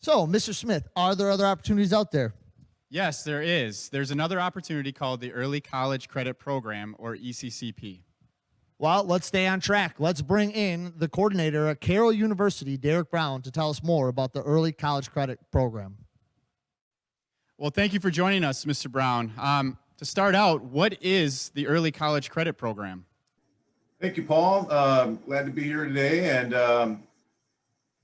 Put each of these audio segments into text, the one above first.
So, Mr. Smith, are there other opportunities out there? Yes, there is. There's another opportunity called the Early College Credit Program, or ECCP. Well, let's stay on track. Let's bring in the coordinator at Carroll University, Derek Brown, to tell us more about the Early College Credit Program. Well, thank you for joining us, Mr. Brown. To start out, what is the Early College Credit Program? Thank you, Paul. Glad to be here today, and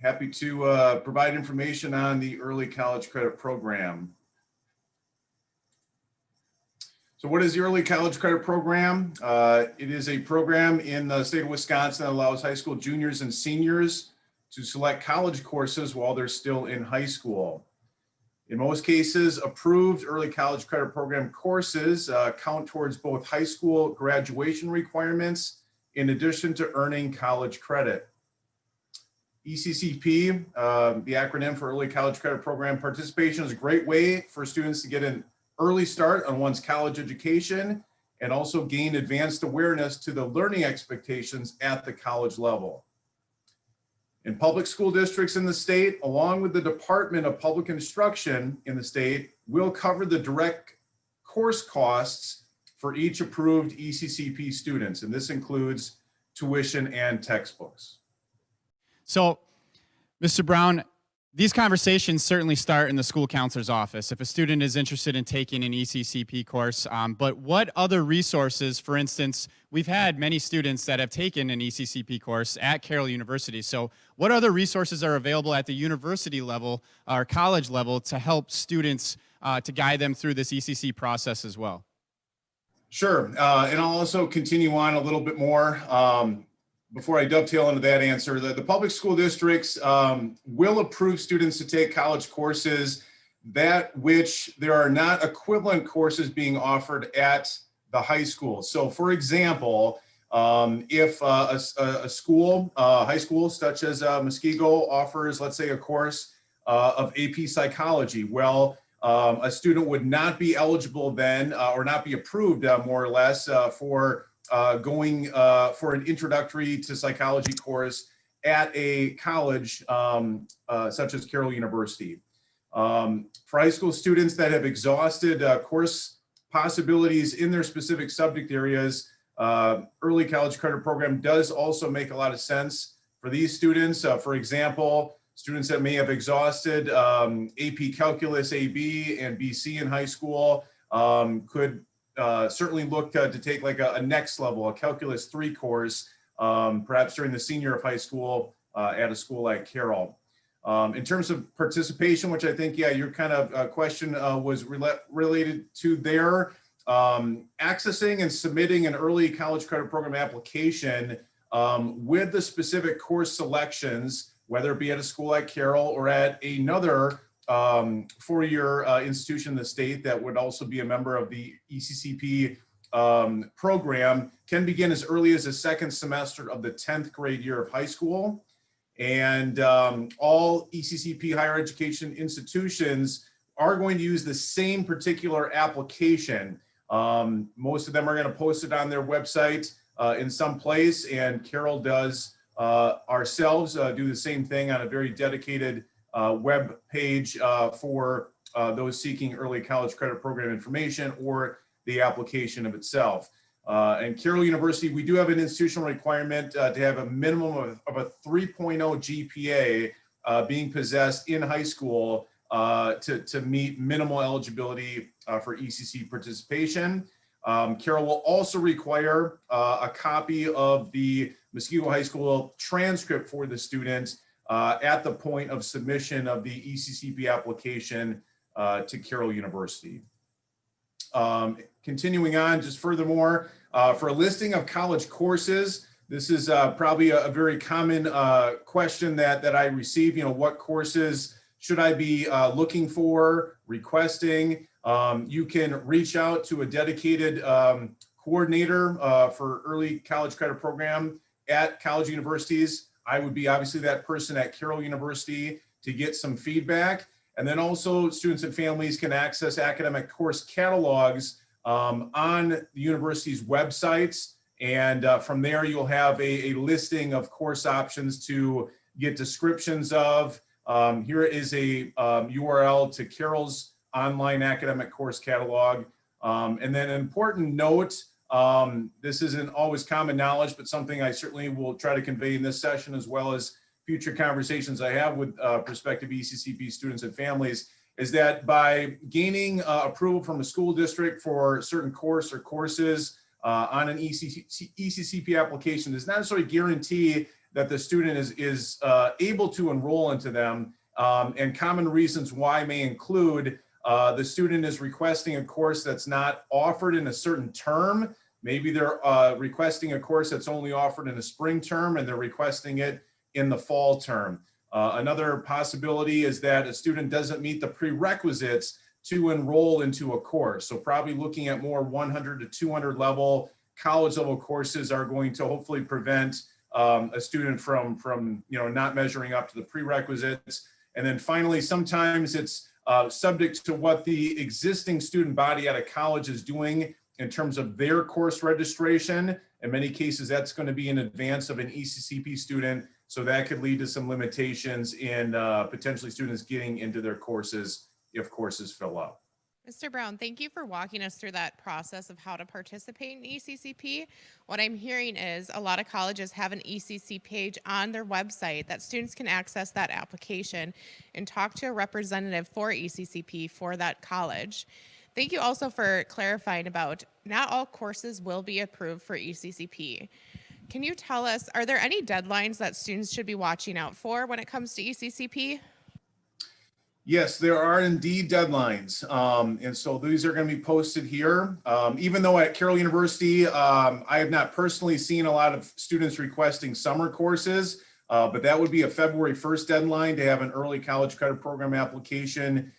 happy to provide information on the Early College Credit Program. So what is the Early College Credit Program? It is a program in the state of Wisconsin that allows high school juniors and seniors to select college courses while they're still in high school. In most cases, approved Early College Credit Program courses count towards both high school graduation requirements in addition to earning college credit. ECCP, the acronym for Early College Credit Program participation, is a great way for students to get an early start on one's college education and also gain advanced awareness to the learning expectations at the college level. In public school districts in the state, along with the Department of Public Instruction in the state, will cover the direct course costs for each approved ECCP students, and this includes tuition and textbooks. So, Mr. Brown, these conversations certainly start in the school counselor's office if a student is interested in taking an ECCP course. But what other resources, for instance, we've had many students that have taken an ECCP course at Carroll University. So what other resources are available at the university level or college level to help students to guide them through this ECC process as well? Sure, and I'll also continue on a little bit more before I dovetail into that answer. The public school districts will approve students to take college courses that which there are not equivalent courses being offered at the high school. So for example, if a school, high school such as Muskego offers, let's say, a course of AP psychology, well, a student would not be eligible then or not be approved more or less for going for an introductory to psychology course at a college such as Carroll University. For high school students that have exhausted course possibilities in their specific subject areas, Early College Credit Program does also make a lot of sense for these students. For example, students that may have exhausted AP Calculus AB and BC in high school could certainly look to take like a next level, a Calculus 3 course, perhaps during the senior year of high school at a school like Carroll. In terms of participation, which I think, yeah, your kind of question was related to there, accessing and submitting an Early College Credit Program application with the specific course selections, whether it be at a school like Carroll or at another four-year institution in the state that would also be a member of the ECCP program, can begin as early as the second semester of the 10th grade year of high school. And all ECCP higher education institutions are going to use the same particular application. Most of them are going to post it on their website in some place, and Carroll does ourselves do the same thing on a very dedicated web page for those seeking Early College Credit Program information or the application of itself. And Carroll University, we do have an institutional requirement to have a minimum of a 3.0 GPA being possessed in high school to meet minimal eligibility for ECC participation. Carroll will also require a copy of the Muskego High School transcript for the student at the point of submission of the ECCP application to Carroll University. Continuing on, just furthermore, for a listing of college courses, this is probably a very common question that I receive. You know, what courses should I be looking for, requesting? You can reach out to a dedicated coordinator for Early College Credit Program at college universities. I would be obviously that person at Carroll University to get some feedback. And then also students and families can access academic course catalogs on the university's websites. And from there, you'll have a listing of course options to get descriptions of, Here is a URL to Carroll's online academic course catalog. And then an important note, this isn't always common knowledge, but something I certainly will try to convey in this session, as well as future conversations I have with prospective ECCP students and families, is that by gaining approval from a school district for a certain course or courses on an ECCP application does not necessarily guarantee that the student is able to enroll into them. And common reasons why may include the student is requesting a course that's not offered in a certain term. Maybe they're requesting a course that's only offered in a spring term and they're requesting it in the fall term. Another possibility is that a student doesn't meet the prerequisites to enroll into a course. So probably looking at more 100 to 200 level college level courses are going to hopefully prevent a student from not measuring up to the prerequisites. And then finally, sometimes it's subject to what the existing student body at a college is doing in terms of their course registration. In many cases, that's going to be in advance of an ECCP student. So that could lead to some limitations in potentially students getting into their courses if courses fill up. Mr. Brown, thank you for walking us through that process of how to participate in ECCP. What I'm hearing is a lot of colleges have an ECC page on their website that students can access that application and talk to a representative for ECCP for that college. Thank you also for clarifying about not all courses will be approved for ECCP. Can you tell us, are there any deadlines that students should be watching out for when it comes to ECCP? Yes, there are indeed deadlines. And so these are going to be posted here. Even though at Carroll University, I have not personally seen a lot of students requesting summer courses, but that would be a February 1st deadline to have an early college credit program application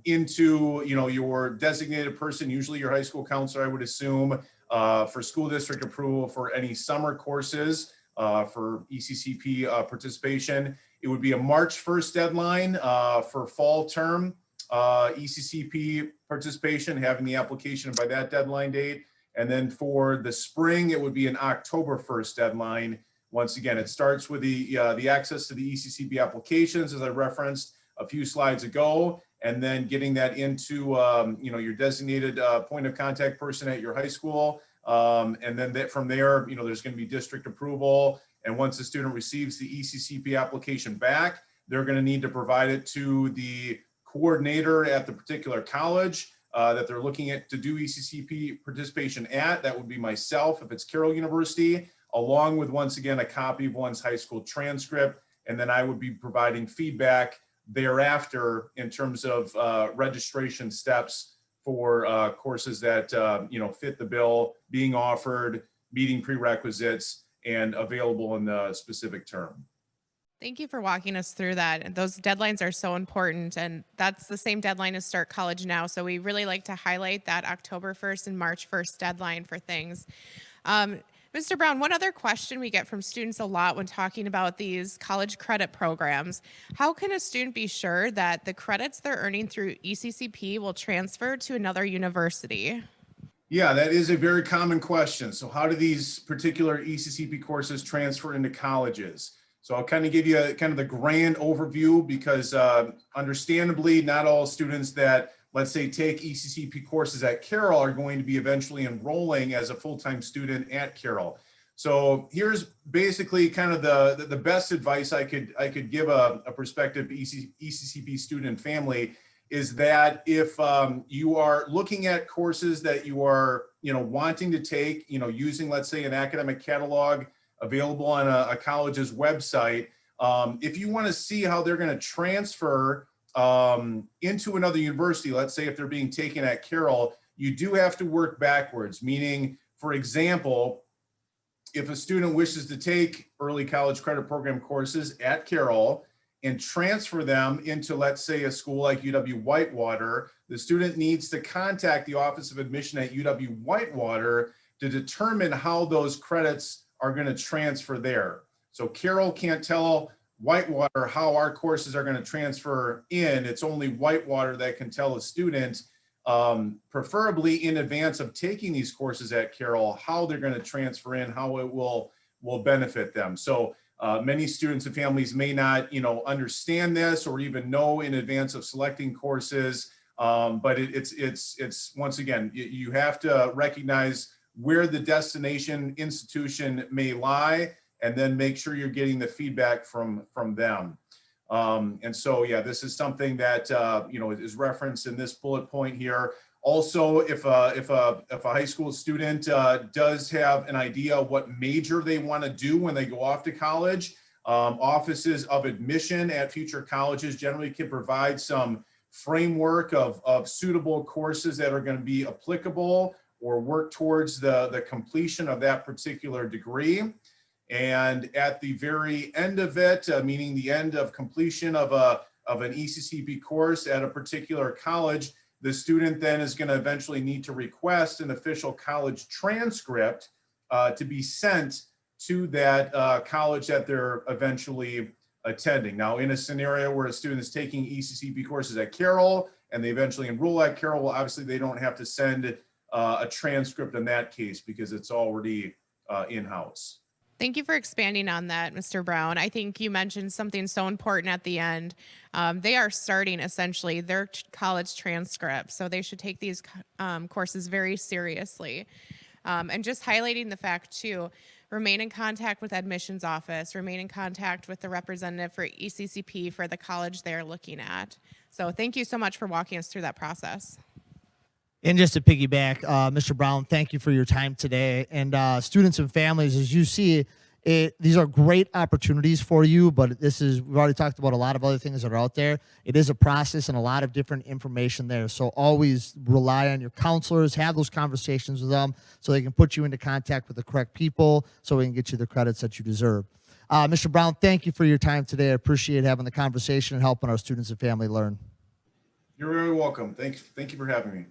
into your designated person, usually your high school counselor, I would assume, for school district approval for any summer courses for ECCP participation. It would be a March 1st deadline for fall term ECCP participation, having the application by that deadline date. And then for the spring, it would be an October 1st deadline. Once again, it starts with the access to the ECCP applications, as I referenced a few slides ago, and then getting that into your designated point of contact person at your high school. And then from there, there's going to be district approval. And once the student receives the ECCP application back, they're going to need to provide it to the coordinator at the particular college that they're looking at to do ECCP participation at. That would be myself if it's Carroll University, along with, once again, a copy of one's high school transcript. And then I would be providing feedback thereafter in terms of registration steps for courses that fit the bill, being offered, meeting prerequisites, and available in the specific term. Thank you for walking us through that. And those deadlines are so important, and that's the same deadline as Start College Now. So we really like to highlight that October 1st and March 1st deadline for things. Mr. Brown, one other question we get from students a lot when talking about these college credit programs: how can a student be sure that the credits they're earning through ECCP will transfer to another university? Yeah, that is a very common question. So how do these particular ECCP courses transfer into colleges? So I'll kind of give you kind of the grand overview, because understandably, not all students that, let's say, take ECCP courses at Carroll are going to be eventually enrolling as a full-time student at Carroll. So here's basically kind of the best advice I could give a prospective ECCP student and family, is that if you are looking at courses that you are wanting to take, using, let's say, an academic catalog available on a college's website, if you want to see how they're going to transfer into another university, let's say if they're being taken at Carroll, you do have to work backwards. Meaning, for example, if a student wishes to take early college credit program courses at Carroll and transfer them into, let's say, a school like UW-Whitewater, the student needs to contact the Office of Admission at UW-Whitewater to determine how those credits are going to transfer there. So Carroll can't tell Whitewater how our courses are going to transfer in. It's only Whitewater that can tell a student, preferably in advance of taking these courses at Carroll, how they're going to transfer in, how it will benefit them. So Many students and families may not, understand this or even know in advance of selecting courses. But it's once again, you have to recognize where the destination institution may lie, and then make sure you're getting the feedback from them. And so, yeah, this is something that is referenced in this bullet point here. Also, if a high school student does have an idea of what major they want to do when they go off to college, offices of admission at future colleges generally can provide some framework of suitable courses that are going to be applicable or work towards the completion of that particular degree. And at the very end of it, meaning the end of completion of an ECCP course at a particular college, the student then is going to eventually need to request an official college transcript to be sent to that college that they're eventually attending. Now, in a scenario where a student is taking ECCP courses at Carroll and they eventually enroll at Carroll, well, obviously they don't have to send a transcript in that case because it's already in-house. Thank you for expanding on that, Mr. Brown. I think you mentioned something so important at the end. They are starting essentially their college transcript, so they should take these courses very seriously. And just highlighting the fact too, remain in contact with admissions office, remain in contact with the representative for ECCP for the college they're looking at. So thank you so much for walking us through that process. And just to piggyback, Mr. Brown, thank you for your time today. And students and families, as you see, these are great opportunities for you, but we've already talked about a lot of other things that are out there. It is a process and a lot of different information there. So always rely on your counselors, have those conversations with them so they can put you into contact with the correct people so we can get you the credits that you deserve. Mr. Brown, thank you for your time today. I appreciate having the conversation and helping our students and family learn. You're very welcome. Thank you for having me.